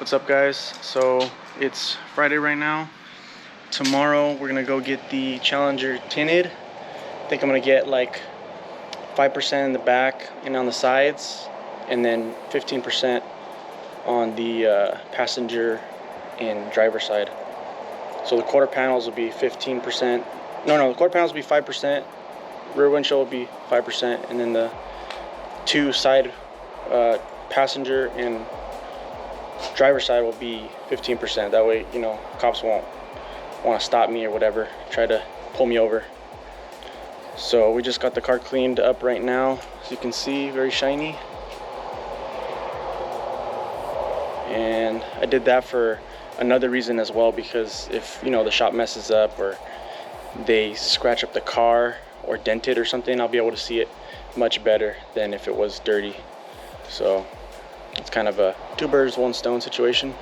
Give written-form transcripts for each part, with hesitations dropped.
What's up, guys? So it's Friday right now. Tomorrow we're gonna go get the Challenger tinted. I think I'm gonna get like 5% in the back and on the sides, and then 15% on the passenger and driver side. So the quarter panels will be 15%. No, the quarter panels will be 5%. Rear windshield will be 5%, and then the two side passenger and driver side will be 15%. That way, you know, cops won't want to stop me or whatever, try to pull me over. So we just got the car cleaned up right now, as you can see, very shiny. And I did that for another reason as well, because if, you know, the shop messes up or they scratch up the car or dent it or something, I'll be able to see it much better than if it was dirty. So it's kind of a two birds, one stone situation.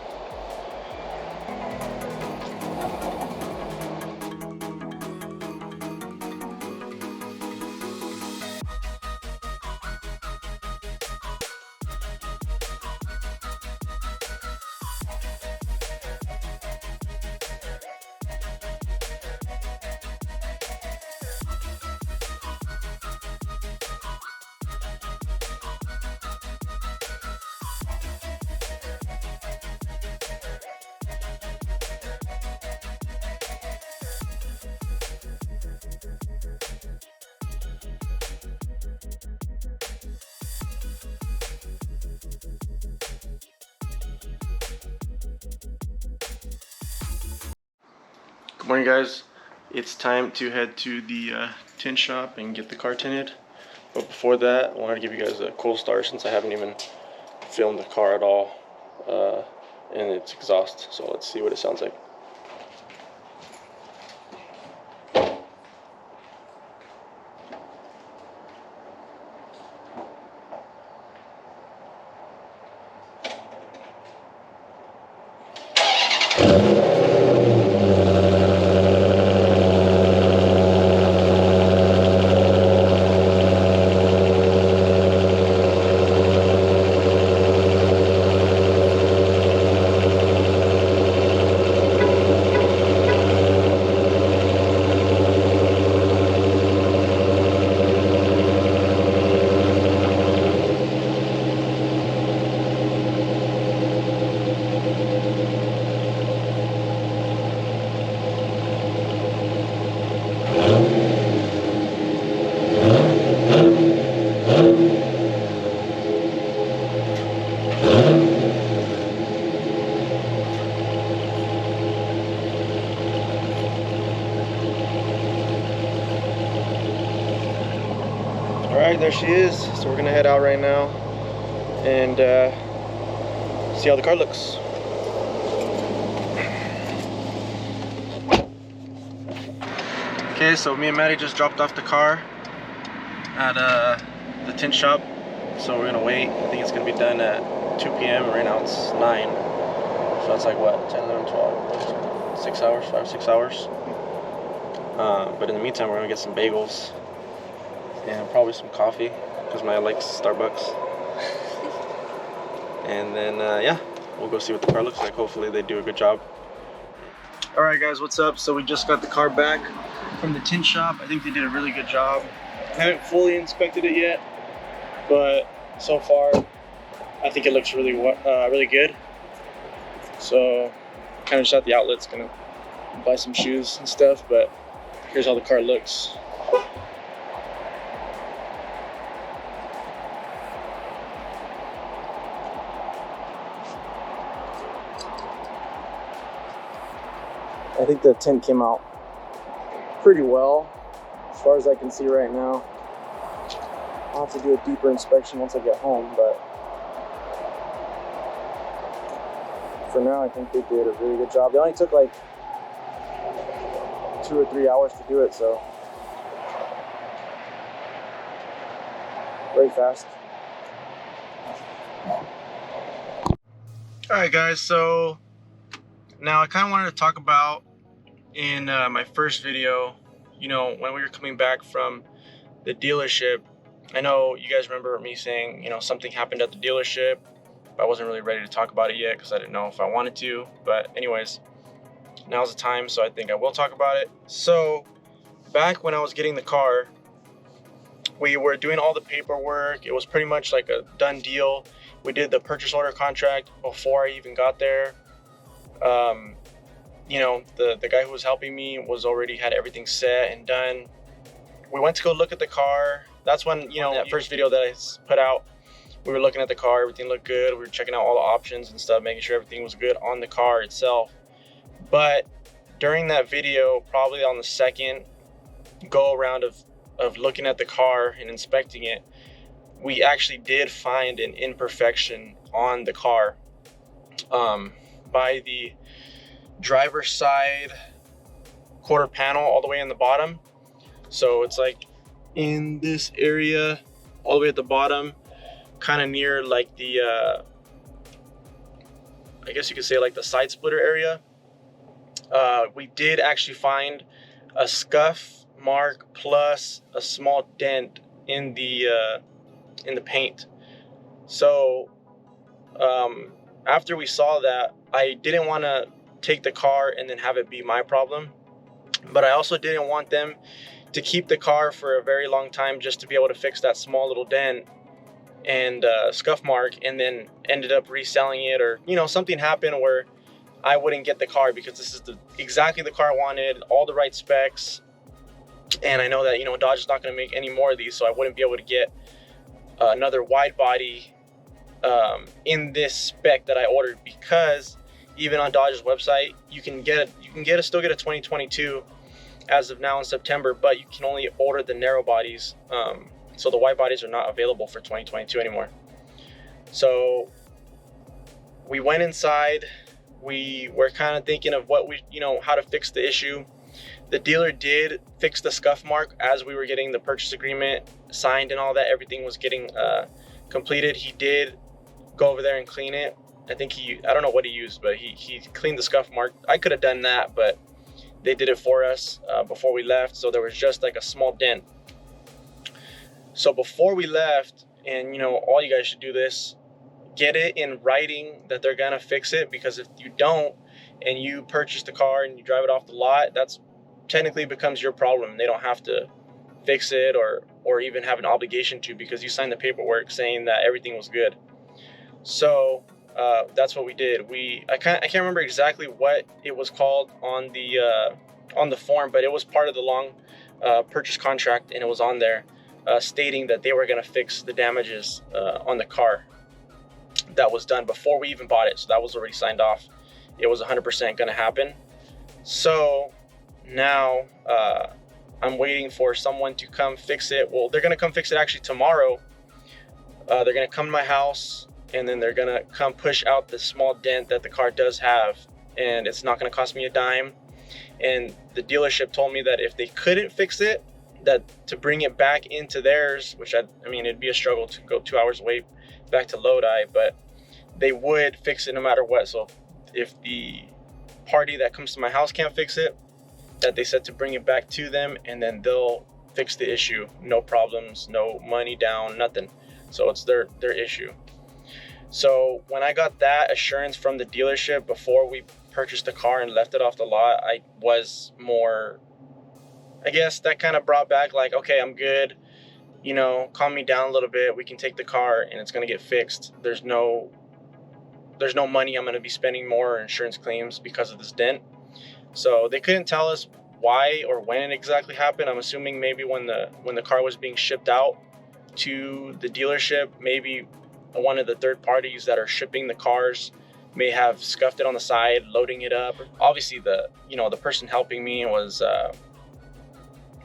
Good morning, guys. It's time to head to the tint shop and get the car tinted. But before that, I wanted to give you guys a cool start since I haven't even filmed the car at all and its exhaust. So let's see what it sounds like. Alright, there she is. So we're gonna head out right now and see how the car looks. Okay, so me and Maddie just dropped off the car at the tint shop. So we're gonna wait. I think it's gonna be done at 2 p.m. Right now it's 9. So it's like what, 10, 11, 12, 6 hours, 5, 6 hours. But in the meantime, we're gonna get some bagels and probably some coffee, because Maya likes Starbucks. And then yeah, we'll go see what the car looks like. Hopefully they do a good job. Alright guys, what's up? So we just got the car back from the tint shop. I think they did a really good job. I haven't fully inspected it yet, but so far I think it looks really really good. So kind of just at the outlet's gonna buy some shoes and stuff, but here's how the car looks. I think the tint came out pretty well, as far as I can see right now. I'll have to do a deeper inspection once I get home, but for now I think they did a really good job. They only took like 2 or 3 hours to do it, so very fast. Alright guys, so now I kind of wanted to talk about in my first video, you know, when we were coming back from the dealership. I know you guys remember me saying, you know, something happened at the dealership I wasn't really ready to talk about it yet because I didn't know if I wanted to. But anyways, now's the time, so I think I will talk about it. So back when I was getting the car, we were doing all the paperwork. It was pretty much like a done deal. We did the purchase order contract before I even got there. You know, the guy who was helping me was already had everything set and done. We went to go look at the car. That's when, you know, that first video that I put out, we were looking at the car, everything looked good. We were checking out all the options and stuff, making sure everything was good on the car itself. But during that video, probably on the second go around of looking at the car and inspecting it, we actually did find an imperfection on the car. By the driver's side quarter panel all the way in the bottom. So it's like in this area all the way at the bottom, kind of near like the I guess you could say like the side splitter area. We did actually find a scuff mark plus a small dent in the paint. So after we saw that, I didn't want to take the car and then have it be my problem, but I also didn't want them to keep the car for a very long time just to be able to fix that small little dent and scuff mark, and then ended up reselling it, or you know, something happened where I wouldn't get the car, because this is exactly the car I wanted, all the right specs, and I know that, you know, Dodge is not going to make any more of these, so I wouldn't be able to get another wide body in this spec that I ordered, because even on Dodge's website you can still get a 2022 as of now in September, but you can only order the narrow bodies. So the wide bodies are not available for 2022 anymore. So we went inside. We were kind of thinking of how to fix the issue. The dealer did fix the scuff mark as we were getting the purchase agreement signed and all that. Everything was getting completed. He did go over there and clean it. I think I don't know what he used, but he cleaned the scuff mark. I could have done that, but they did it for us before we left. So there was just like a small dent. So before we left, and you know, all you guys should do this, get it in writing that they're gonna fix it, because if you don't and you purchase the car and you drive it off the lot, that's technically becomes your problem. They don't have to fix it or even have an obligation to, because you signed the paperwork saying that everything was good. So that's what we did. I can't remember exactly what it was called on the form, but it was part of the long purchase contract, and it was on there stating that they were going to fix the damages on the car. That was done before we even bought it, so that was already signed off. It was 100% going to happen. So now I'm waiting for someone to come fix it. Well, they're going to come fix it actually tomorrow. They're going to come to my house, and then they're going to come push out the small dent that the car does have, and it's not going to cost me a dime. And the dealership told me that if they couldn't fix it, that to bring it back into theirs, which I mean, it'd be a struggle to go 2 hours away back to Lodi, but they would fix it no matter what. So if the party that comes to my house can't fix it, that they said to bring it back to them, and then they'll fix the issue. No problems, no money down, nothing. So it's their issue. So when I got that assurance from the dealership before we purchased the car and left it off the lot, I was more, I guess that kind of brought back like, okay, I'm good. You know, calm me down a little bit. We can take the car and it's going to get fixed. There's no money I'm going to be spending more on insurance claims because of this dent. So they couldn't tell us why or when it exactly happened. I'm assuming maybe when the car was being shipped out to the dealership, maybe one of the third parties that are shipping the cars may have scuffed it on the side, loading it up. Obviously the person helping me was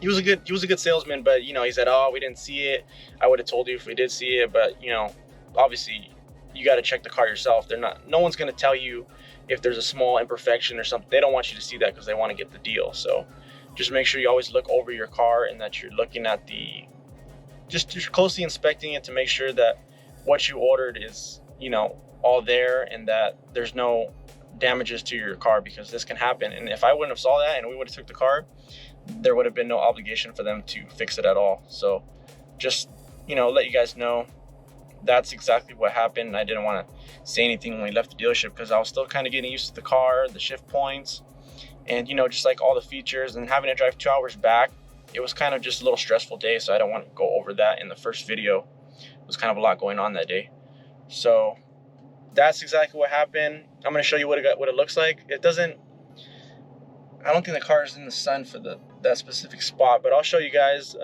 he was a good salesman, but you know, he said, "Oh, we didn't see it. I would have told you if we did see it, but you know, obviously you got to check the car yourself. No one's going to tell you if there's a small imperfection or something. They don't want you to see that because they want to get the deal. So just make sure you always look over your car and that you're looking at just closely inspecting it to make sure that what you ordered is, you know, all there and that there's no damages to your car, because this can happen. And if I wouldn't have saw that and we would have took the car, there would have been no obligation for them to fix it at all. So just, you know, let you guys know that's exactly what happened. I didn't want to say anything when we left the dealership because I was still kind of getting used to the car, the shift points, and just like all the features, and having to drive 2 hours back. It was kind of just a little stressful day, so I don't want to go over that in the first video. It was kind of a lot going on that day. So that's exactly what happened. I'm going to show you what it looks like. I don't think the car is in the sun for that specific spot, but I'll show you guys.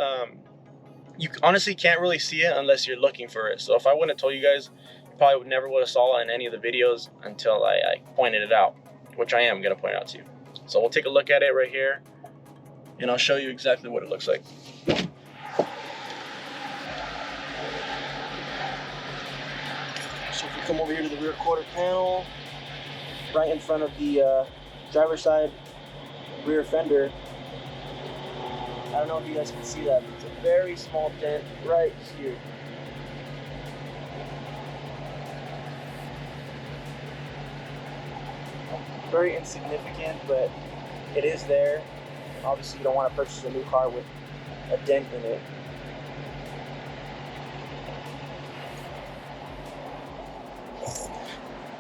You honestly can't really see it unless you're looking for it. So if I wouldn't have told you guys, you probably never would have saw it in any of the videos until I pointed it out, which I am going to point out to you. So we'll take a look at it right here, and I'll show you exactly what it looks like. So if we come over here to the rear quarter panel, right in front of the driver's side rear fender, I don't know if you guys can see that, but it's a very small dent right here. Very insignificant, but it is there. Obviously, you don't want to purchase a new car with a dent in it.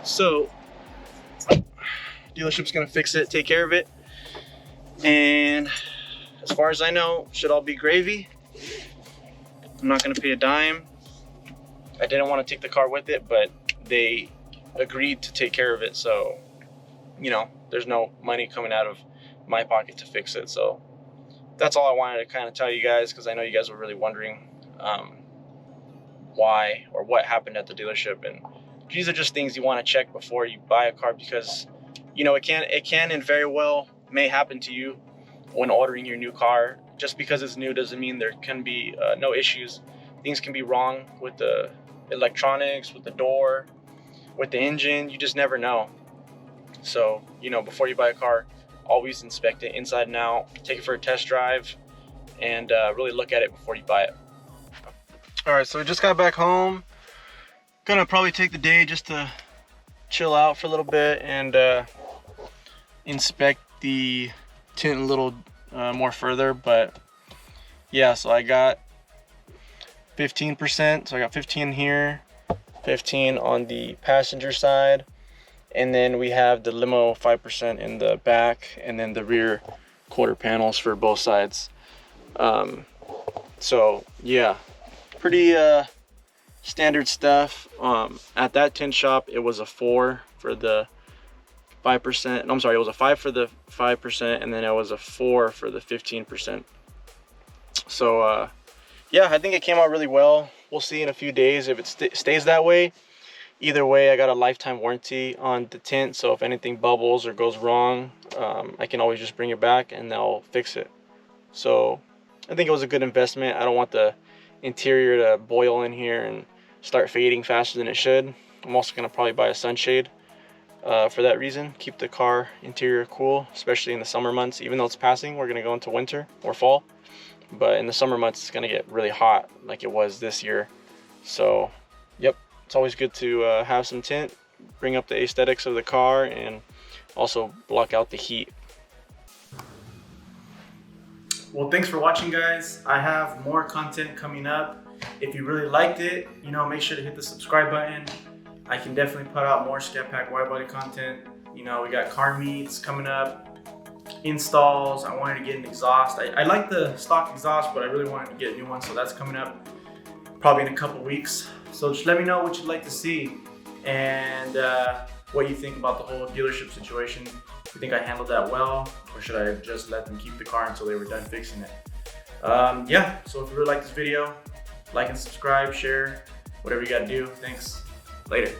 So, dealership's gonna fix it, take care of it, and as far as I know, should all be gravy. I'm not gonna pay a dime. I didn't want to take the car with it, but they agreed to take care of it, so there's no money coming out of my pocket to fix it. So that's all I wanted to kind of tell you guys, because I know you guys were really wondering why or what happened at the dealership, and these are just things you want to check before you buy a car, because it can and very well may happen to you when ordering your new car. Just because it's new doesn't mean there can be no issues. Things can be wrong with the electronics, with the door, with the engine. You just never know. So before you buy a car, always inspect it inside and out, take it for a test drive, and really look at it before you buy it. All right, so we just got back home. Gonna probably take the day just to chill out for a little bit and inspect the tint a little more further. But yeah, so I got 15%, so I got 15 here, 15 on the passenger side, and then we have the limo 5% in the back, and then the rear quarter panels for both sides. So yeah, pretty standard stuff. At that tint shop, it was a 4 for the 5%. No, I'm sorry, it was a 5 for the 5%, and then it was a 4 for the 15%. So yeah, I think it came out really well. We'll see in a few days if it stays that way. Either way, I got a lifetime warranty on the tint, so if anything bubbles or goes wrong, I can always just bring it back and they'll fix it. So I think it was a good investment. I don't want the interior to boil in here and start fading faster than it should. I'm also going to probably buy a sunshade for that reason. Keep the car interior cool, especially in the summer months. Even though it's passing, we're going to go into winter or fall. But in the summer months, it's going to get really hot like it was this year. So, yep, it's always good to have some tint, bring up the aesthetics of the car, and also block out the heat. Well, thanks for watching, guys. I have more content coming up. If you really liked it, make sure to hit the subscribe button. I can definitely put out more Scatpack Widebody content. We got car meets coming up, installs. I wanted to get an exhaust. I like the stock exhaust, but I really wanted to get a new one, so that's coming up probably in a couple weeks. So just let me know what you'd like to see, and what you think about the whole dealership situation. You think I handled that well, or should I have just let them keep the car until they were done fixing it? Yeah, so if you really like this video, like and subscribe, share, whatever you gotta do. Thanks. Later.